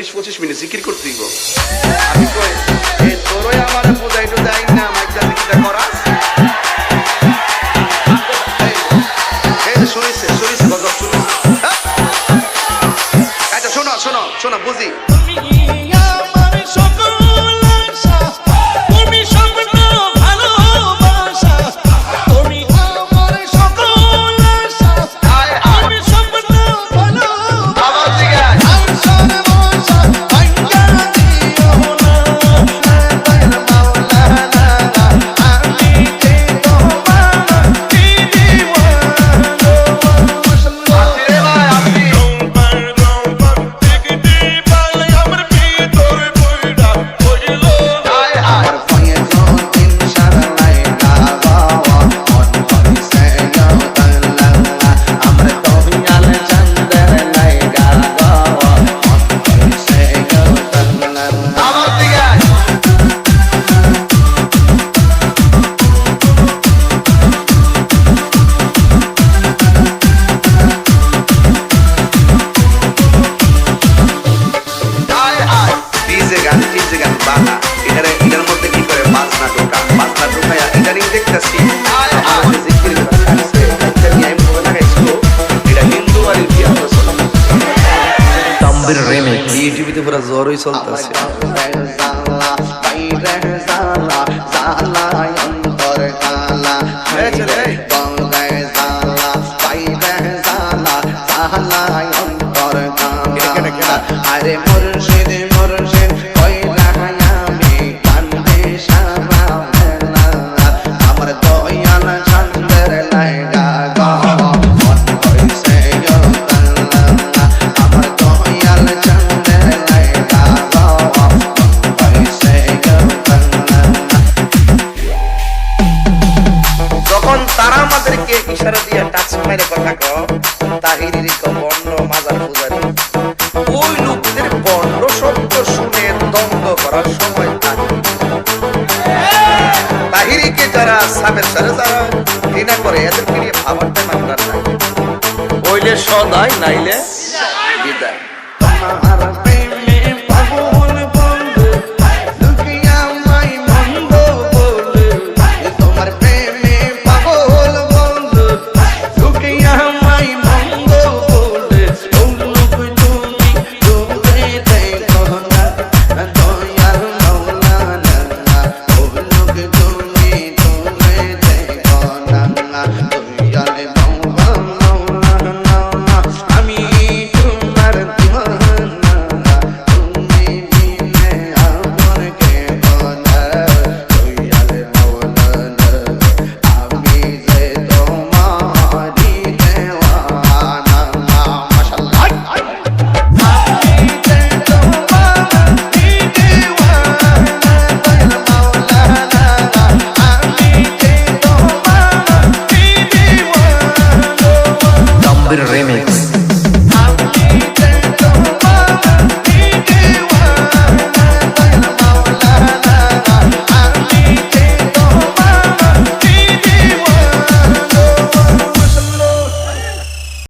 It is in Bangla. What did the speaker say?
20-25 মিনিট জিকির করতে দিব। আমি কই এই তোরই আমার বুঝাইতো যাই না মাইকটা জিকিরটা করাস। এই শুনিছে গজব শুনিছে। আচ্ছা শোনো বুঝি। এটার মধ্যে কি করে বাজনা ঢোকায়া এটা নিয়ে দেখতেছি এটা হিন্দু আর তাম্বির রিমিক্স ইউটিউবে পুরো জোরই চলতেছে। আরে মুর্শিদ কইলা আমি কান্দে সারা আমার দয়াল চন্দ্র লাইগা গো মন কইছে গো আমার দয়াল চন্দ্র লাইগা গো মন কইছে গো। যখন তারা আমাদেরকে ইশারা দিয়ে টাচ মেরে কথা কও তাহিরির বর্ণ মাজার পূজারি ওই লোকদের বর্ণ শব্দ শুনে দ্বন্দ্ব করার সময় তাহিরিকে যারা সাবের সারে যারা ঘৃণা করে এদেরকে নিয়ে ভাবার টাইম আপনার নাই। হইলে সদাই নাইলে